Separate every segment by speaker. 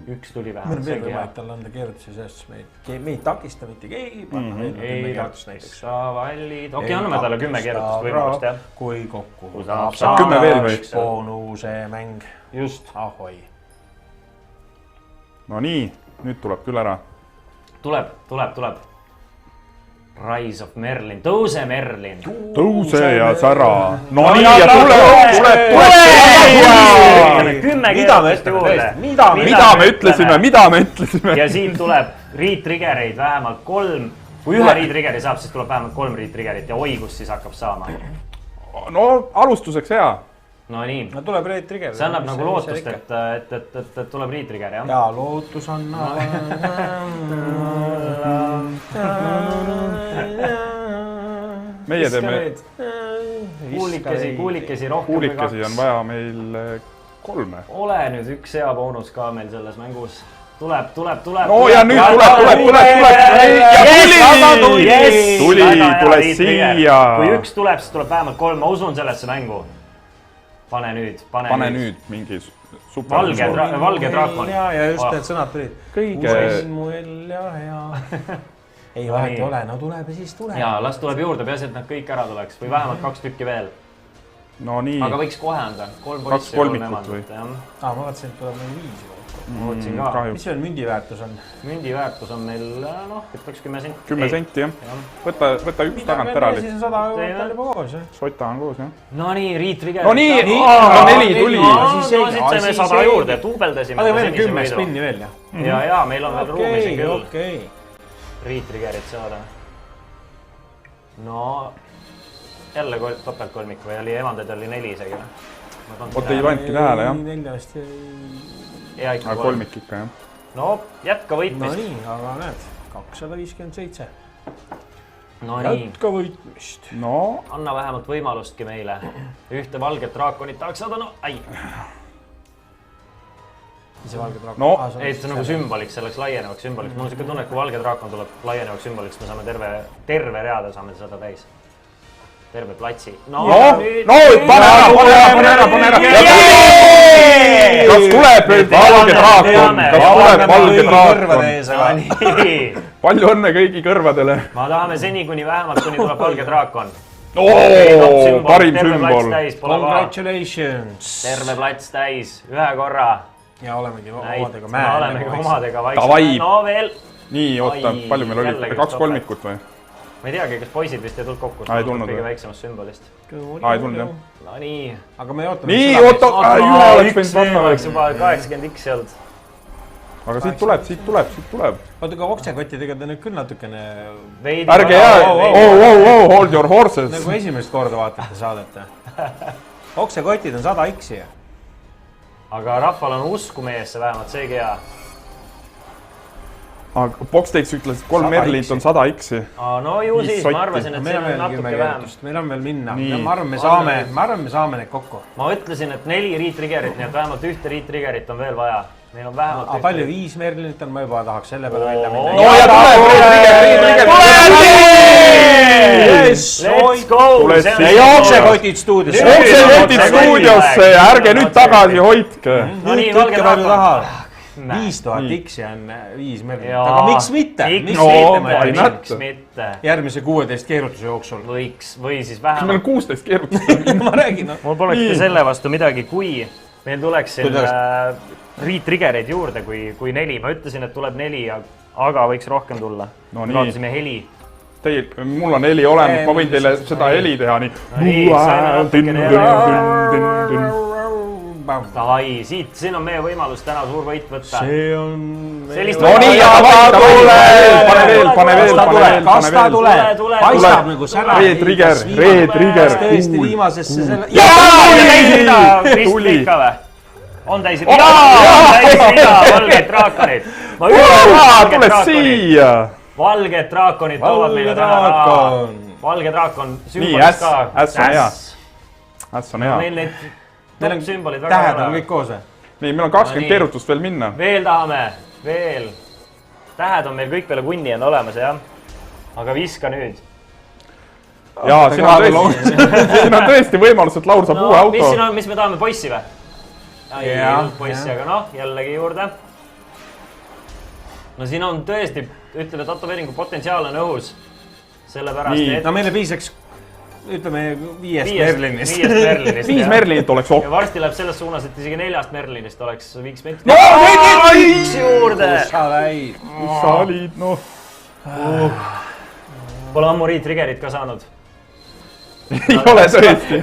Speaker 1: üks tuli
Speaker 2: vähemalt. Meil on veel võimalik talle anda keerutuse seest, me ei takista mitte keegi, panna veel 10 keerutust näiteks.
Speaker 1: Vallid, okei, anname talle 10 keerutust võimalust, jah.
Speaker 2: Kui kokku
Speaker 3: saab 10 veel või?
Speaker 2: Boonuse mäng.
Speaker 1: Just.
Speaker 2: Ahoi.
Speaker 3: No nii, nüüd tuleb küll ära.
Speaker 1: Tuleb. Rise of Merlin, tõuse Merlin.
Speaker 3: Tõuse ja sära. No nii ja Mida me ütlesime?
Speaker 1: Ja siin tuleb Reed-triggereid vähemalt 3. Kui ühe Reed-triggeri saab, siis tuleb vähemalt 3 Reed-triggerit ja oigus siis hakkab saama.
Speaker 3: No alustuseks hea.
Speaker 1: No nii.
Speaker 2: No tuleb Reed-trigger.
Speaker 1: See annab nagu lootust, et tuleb Reed-trigger, jah?
Speaker 2: Jaa, lootus annab.
Speaker 3: Meie teeme...
Speaker 1: Kuulikesi rohkem.
Speaker 3: Kuulikesi on vaja meil 3.
Speaker 1: Ole nüüd üks hea boonus ka meil selles mängus. Tuleb.
Speaker 3: No ja nüüd tuleb siia.
Speaker 1: Kui üks tuleb, siis tuleb vähemalt 3. Ma usun sellesse mängu. Pane nüüd
Speaker 3: mingi super.
Speaker 1: Valge draakon.
Speaker 2: Ja just need sõnad tulid. Uusin mu Elja hea. Ei vahet ole, no tuleb ja siis tuleb.
Speaker 1: Jaa, las tuleb juurde, peaasi, et nad kõik ära tuleks. Või vähemalt 2 tükki veel.
Speaker 3: No nii.
Speaker 1: Aga võiks kohe anda. 3
Speaker 3: poissi. 2 kolmikut või?
Speaker 2: Ma vaatasin, et tuleb meil 5 juba.
Speaker 1: Otsin ka.
Speaker 2: Mis meil mündiväärtus on?
Speaker 1: Mündiväärtus on meil, ütleks 10 senti.
Speaker 3: 10 senti, jah. Võta üks tagant ära.
Speaker 2: Siis on 100 eurot juba koos, jah?
Speaker 3: Sota on koos, jah.
Speaker 1: No nii, Reed-trigger.
Speaker 3: No nii, 4 tuli.
Speaker 1: No siit saime 100 juurde, tuubeldasime.
Speaker 2: Aga meil on 10 spinni veel, jah?
Speaker 1: Ja, meil on veel ruumi siin küll.
Speaker 2: Okei.
Speaker 1: Reed-triggerit saada. No, jälle topeltkolmik või oli evandeid oli 4 isegi.
Speaker 3: Oot, ei pannudki tähele, jah?
Speaker 1: 4
Speaker 3: aga kolmik ikka, jah.
Speaker 1: No, jätka võitmist.
Speaker 2: No nii, aga näed, 257.
Speaker 1: No nii.
Speaker 2: Jätka võitmist.
Speaker 3: No.
Speaker 1: Anna vähemalt võimalustki meile. Ühte valget draakonit tahaks saada, no, ai.
Speaker 2: Ise valge draakon.
Speaker 3: No,
Speaker 1: ei, see on nagu sümboliks, selleks laienevaks sümboliks. Mul on siuke tunne, et kui valge draakon tuleb laienevaks sümboliks, me saame terve reade saame seda täis. Terve platsi. No,
Speaker 3: pane ära. Kas tuleb valge draakon? Palju õnne kõigi kõrvadele.
Speaker 1: Ma tahame seni kuni tuleb valge draakon.
Speaker 3: Parim sümbol.
Speaker 2: Congratulations.
Speaker 1: Terve plats täis, ühe korra.
Speaker 2: Ja olemegi
Speaker 1: omadega vaikselt. No veel.
Speaker 3: Nii, oota, palju meil oli? 2 kolmikut või?
Speaker 1: Ma ei teagi, kas poisid vist ei tulnud kokku,
Speaker 3: ei tulnud
Speaker 1: kõige väiksemast sümbolist.
Speaker 3: Ei tulnud, jah.
Speaker 1: No nii.
Speaker 2: Aga me ootame.
Speaker 3: Nii, oota, ühe oleks võinud panna.
Speaker 1: Oleks juba 80x jõud.
Speaker 3: Aga siit tuleb.
Speaker 2: Oota, ka oksekottidega te nüüd küll natukene...
Speaker 3: Ärge jää, hold your horses.
Speaker 2: Nagu esimest korda vaatate saadete. Oksekotid on 100x-i.
Speaker 1: Aga rahval on usku meesse vähemalt, seegi hea.
Speaker 3: Aga Boxtakes ütles, et 3 Merlint on 100x-i.
Speaker 1: No ju siis, ma arvasin, et see on natuke vähem.
Speaker 2: Meil on veel minna. Ma arvan, me saame need kokku.
Speaker 1: Ma ütlesin, et 4 Reed-triggerit, nii et vähemelt 1 Reed-triggerit on veel vaja. Meil on vähemalt...
Speaker 2: Aga palju 5 Merlinit on, ma juba tahaks selle peale välja minna.
Speaker 3: No ja tuleb!
Speaker 1: Let's go!
Speaker 2: Oksekotid stuudiosse!
Speaker 3: Oksekotid stuudiosse ja ärge nüüd tagasi hoidke!
Speaker 1: No nii, valge draakon!
Speaker 2: 5000 X-i on 5 Merlinit, aga miks mitte? Järgmise 16 keerutuse jooksul.
Speaker 1: Võiks, või siis vähemalt...
Speaker 3: Meil on 16 keerutust.
Speaker 2: Ma räägin.
Speaker 1: Mul polekski selle vastu midagi, kui meil tuleks siin Reed-triggereid juurde kui 4. Ma ütlesin, et tuleb 4, aga võiks rohkem tulla. Me kaotasime heli.
Speaker 3: Mul on heli olemas, ma võin teile seda heli teha nii.
Speaker 1: Davai, siin on meie võimalus täna suur võit võtta.
Speaker 2: See on...
Speaker 3: No nii, pane veel.
Speaker 2: Kas ta tuleb? Paistab nagu sära.
Speaker 3: Reed-trigger.
Speaker 2: Tõesti viimasesse selle...
Speaker 1: Tuli. On täis rida, valged draakonid.
Speaker 3: Tule siia.
Speaker 1: Valged draakonid toovad meile täna raha. Valge draakon sümbolist ka.
Speaker 3: Nii, äss on hea. Äss on hea.
Speaker 1: Meil need top-sümbolid väga
Speaker 2: tähed on kõik koos.
Speaker 3: Nii, meil on 20 keerutust veel minna.
Speaker 1: Veel tahame, veel. Tähed on meil kõik peale kunni on olemas, jah. Aga viska nüüd.
Speaker 3: Jaa, siin on tõesti võimalus, et Laur saab uue auto.
Speaker 1: Mis me tahame, poissi või? Ei, poissi, aga noh, jällegi juurde. no siin on tõesti, ütleme, tatoveeringu potentsiaal on õhus. Sellepärast, et...
Speaker 2: No meile piisaks, ütleme, 5 Merlinist.
Speaker 3: 5 Merlinit oleks
Speaker 1: ja varsti läheb selles suunas, et isegi 4 Merlinist viiks meid...
Speaker 3: Üks
Speaker 1: juurde!
Speaker 2: Sa läid.
Speaker 3: Sa olid, noh...
Speaker 1: Pole ammu Re-Triggerit ka saanud.
Speaker 3: Ei ole tõesti.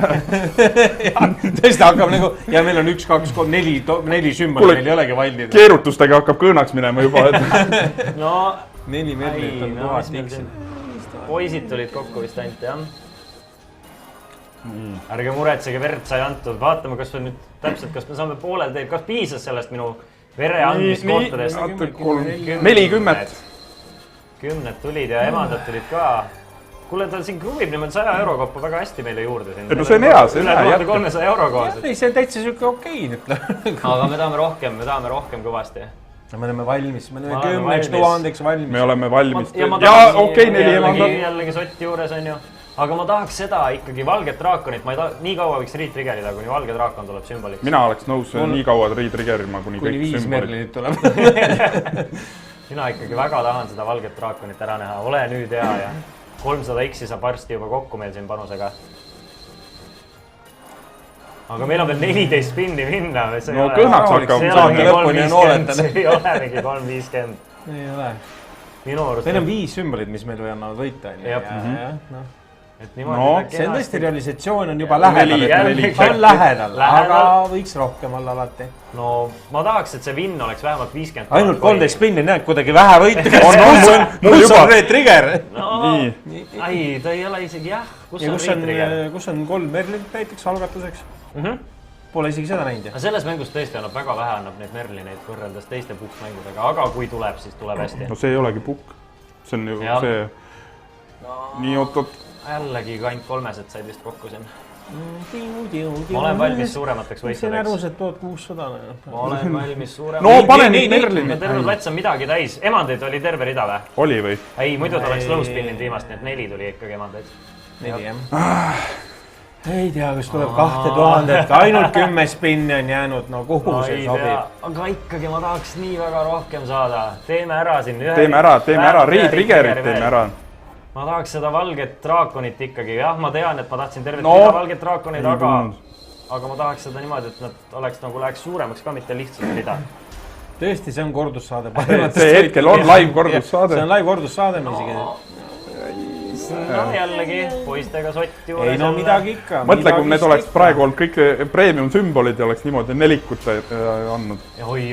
Speaker 2: Tõesti hakkab nagu, ja meil on 1, 2, 3, 4 sümbol, meil ei olegi valdid.
Speaker 3: Keerutustega hakkab kõõnaks minema juba.
Speaker 1: No...
Speaker 2: 4 Merlinit on kohad tiksid.
Speaker 1: Poisid tulid kokku vist ainult, jah. Ärge muretsege, verd sai antud. Vaatame, kas nüüd täpselt, kas me saame poolel teed, kas piisas sellest minu vere andmiskohtadest.
Speaker 3: 40.
Speaker 1: 10 tulid ja emandad tulid ka. Kuule, ta siin kruvib niimoodi 100 euro koppa väga hästi meile juurde.
Speaker 3: No see on hea, see on hea.
Speaker 1: Üle 1300 euro koos.
Speaker 2: Ei, see on täitsa siuke okei.
Speaker 1: Aga me tahame rohkem kõvasti.
Speaker 2: Me oleme valmis, me oleme 10 000 valmis.
Speaker 3: Me oleme valmis.
Speaker 1: Ja okei, 4 emandad. Jällegi sotti juures on ju. Aga ma tahaks seda ikkagi valget draakonit. Ma ei taha, nii kaua võiks Re-Triggerida, kuni valge draakon tuleb sümboliks.
Speaker 3: Mina oleks nõus nii kaua Re-Triggerima, kuni kõik
Speaker 2: sümbolid. Kuni 5 Merlinit tuleb.
Speaker 1: Mina ikkagi väga tahan seda valget draakonit ära näha. Ole nüüd hea ja 300 X-i saab varsti juba kokku meil siin panusega. Aga meil on veel 14 spinni minna.
Speaker 3: No kõhnaks hakkab.
Speaker 2: Saagi lõpuni on ooletan.
Speaker 1: See ei ole mingi 350.
Speaker 2: Ei ole.
Speaker 1: Minu arust.
Speaker 2: Meil on 5 sümbolid, mis meil või annavad võita. See on tõesti realisatsioon on juba lähedal. On lähedal, aga võiks rohkem olla alati.
Speaker 1: No ma tahaks, et see vinn oleks vähemalt 50.
Speaker 2: Ainult 13 spinni näed kuidagi vähe võita.
Speaker 3: Mul
Speaker 2: on Re-Trigger.
Speaker 1: Ai, ta ei ole isegi jah.
Speaker 2: Kus on 3 Merlinit näiteks algatuseks? Pole isegi seda näinud.
Speaker 1: Selles mängus tõesti annab väga vähe annab neid Merlineid võrreldes teiste pukkmängudega, aga kui tuleb, siis tuleb hästi.
Speaker 3: No see ei olegi pukk. See on ju see... Nii oot.
Speaker 1: Jällegi ainult 3 said vist kokku siin. Ma olen valmis suuremateks võistudeks.
Speaker 2: See on arvus, et 1600.
Speaker 1: Ma olen valmis suuremateks.
Speaker 3: No pane neid Merlinit.
Speaker 1: Terve plats on midagi täis. Emandeid oli terve rida või?
Speaker 3: Oli või?
Speaker 1: Ei, muidu ta oleks low spinninud viimast, nii et 4 tuli ikkagi emandeid.
Speaker 2: 4 jah. Ei tea, kas tuleb 2000, ainult 10 spinni on jäänud, no kuhu see sobib.
Speaker 1: Aga ikkagi ma tahaks nii väga rohkem saada. Teeme ära siin.
Speaker 3: Teeme ära, Re-Triggerit teeme ära.
Speaker 1: Ma tahaks seda valget draakonit ikkagi. Jah, ma tean, et ma tahtsin tervet rida valget draakonit, aga ma tahaks seda niimoodi, et nad oleks nagu läheks suuremaks ka, mitte lihtsalt rida.
Speaker 2: Tõesti, see on kordussaade.
Speaker 3: See hetkel on live kordussaade.
Speaker 2: See on live kordussaade me isegi.
Speaker 1: No jällegi, poistega sott juures.
Speaker 2: Ei no midagi ikka.
Speaker 3: Mõtle, kui need oleks praegu olnud kõik premium sümbolid ja oleks niimoodi nelikut andnud.
Speaker 1: Oi.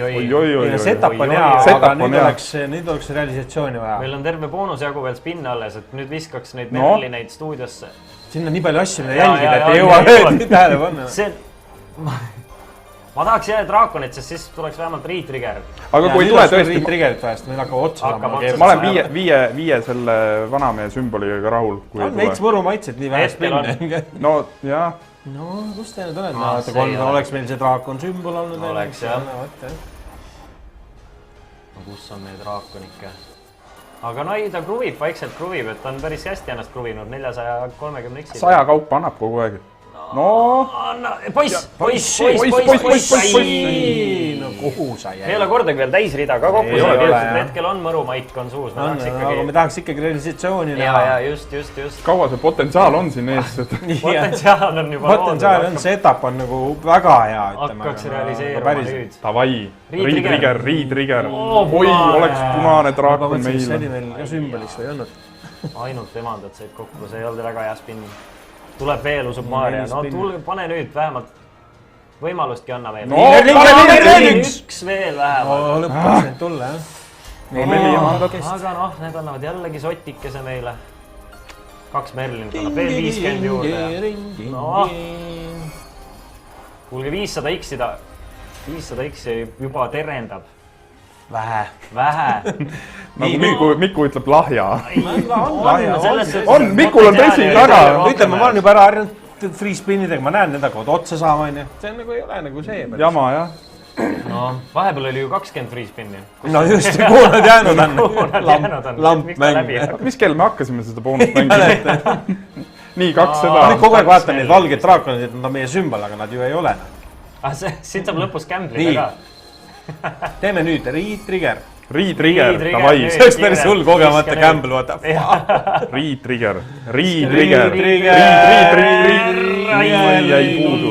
Speaker 2: Setup on hea, aga nüüd oleks realisatsiooni vaja.
Speaker 1: Meil on terve boonusjagu veel spinn alles, et nüüd viskaks neid Merlineid stuudiosse.
Speaker 2: Siin on nii palju asju, mida jälgida, et ei jõua nii tähele panna.
Speaker 1: Ma tahaks jääda draakonit, sest siis tuleks vähemalt Re-Trigger.
Speaker 3: Aga kui tule tõesti...
Speaker 2: Re-Triggerit vahest, meil hakkab otsa saama.
Speaker 3: Ma olen viie selle vanamehe sümboliga rahul.
Speaker 2: On veits võru maitset, nii vähe spinne.
Speaker 3: No, jah.
Speaker 2: No, kus te nüüd oled? Oleks meil see draakon sümbol olnud.
Speaker 1: Oleks, jah. No, kus on meie draakon ikka? Aga no ei, ta kruvib, vaikselt kruvib, et ta on päris hästi ennast kruvinud 430 X-i.
Speaker 3: 100 kaupa annab kogu aeg. No,
Speaker 1: poiss!
Speaker 2: No kuhu sa jäi?
Speaker 1: Ei ole kordagi veel täisrida ka kokku. Hetkel on mõru maik on suus.
Speaker 2: Aga me tahaks ikkagi realisatsiooni näha.
Speaker 1: Ja, just.
Speaker 3: Kaua see potentsiaal on siin ees?
Speaker 1: Potentsiaal on juba
Speaker 2: potentsiaal on, setup on nagu väga hea.
Speaker 1: Hakkaks realiseeruma nüüd.
Speaker 3: Tavai, Re-Trigger. Oi, oleks punane draakon meile.
Speaker 2: See oli meil ka sümboliks või olnud?
Speaker 1: Ainult emandad said kokku, see ei olnud väga hea spinn. Tuleb veel, usub Maarja. No pane nüüd vähemalt võimalustki anna veel. Üks veel vähemalt.
Speaker 2: Lõpuks need tulla, jah.
Speaker 1: Aga noh, need annavad jällegi sotikese meile. 2 Merlinit annab veel 50 juurde. Kuulge, 500 X-ida. 500 X-i juba terendab. Vähe.
Speaker 3: Nagu Miku ütleb lahja.
Speaker 1: On,
Speaker 3: Mikul on tõsi taga.
Speaker 2: Ütleme, ma olen juba ära harjunud free spinnidega, ma näen neda kood otsa saama. See on nagu ei ole nagu see.
Speaker 3: Jama, jah.
Speaker 1: No, vahepeal oli ju 20 free spinni.
Speaker 2: No just, kuhu nad jäänud on. Lampmäng.
Speaker 3: Mis kell me hakkasime seda boonust mängima? Nii, 200.
Speaker 2: Kogu aeg vaatan neid valgeid draakonid, et nad on meie sümbol, aga nad ju ei ole.
Speaker 1: Siin saab lõpus gambleida ka.
Speaker 2: Teeme nüüd Re-Trigger.
Speaker 3: Re-trigger, davai.
Speaker 2: See oleks päris hull kogemata Campbell, vaata.
Speaker 3: Re-trigger.
Speaker 2: Jäi puudu.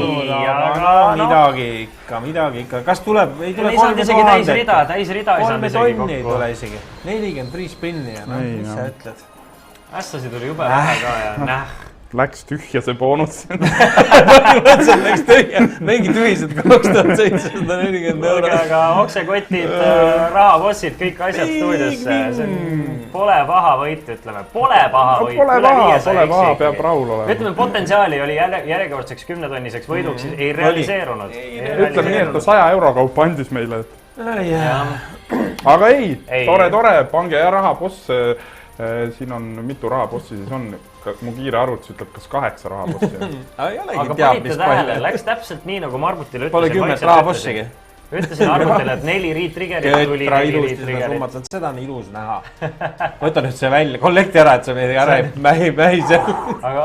Speaker 2: Midagi ikka. Kas tuleb, ei tule 3 000?
Speaker 1: Täis rida ei saanud isegi kokku.
Speaker 2: Ei tule isegi. 43 spinni ja mis sa ütled?
Speaker 1: Ässasi tuli jube vähe ka ja
Speaker 3: Läks tühja see boonus.
Speaker 2: Põhimõtteliselt läks tühja. Mingi tühised 2740 €.
Speaker 1: Aga oksekotid, rahabossid, kõik asjad stuudiosse. Pole paha võit, ütleme. Pole paha võit.
Speaker 3: Pole paha, peab rahul olema.
Speaker 1: Ütleme, potentsiaali oli järjekordseks 10-tonniseks võiduks, ei realiseerunud.
Speaker 3: Ütleme nii, et ta 100 € kaupa andis meile. Aga ei, tore, pange raha boss. Siin on mitu rahapossi siis on. Mu kiire arvutus ütleb, kas 8 rahapossi.
Speaker 1: Aga panite tähele, läks täpselt nii, nagu ma arvutile ütlesin.
Speaker 2: Pole 10 rahapossigi.
Speaker 1: Ütlesin arvutile, et 4 Re-triggerit tuli 4 Re-triggerit.
Speaker 2: Seda on ilus näha. Võta nüüd see välja, kollekti ära, et sa meid ära ei mähi seal.
Speaker 1: Aga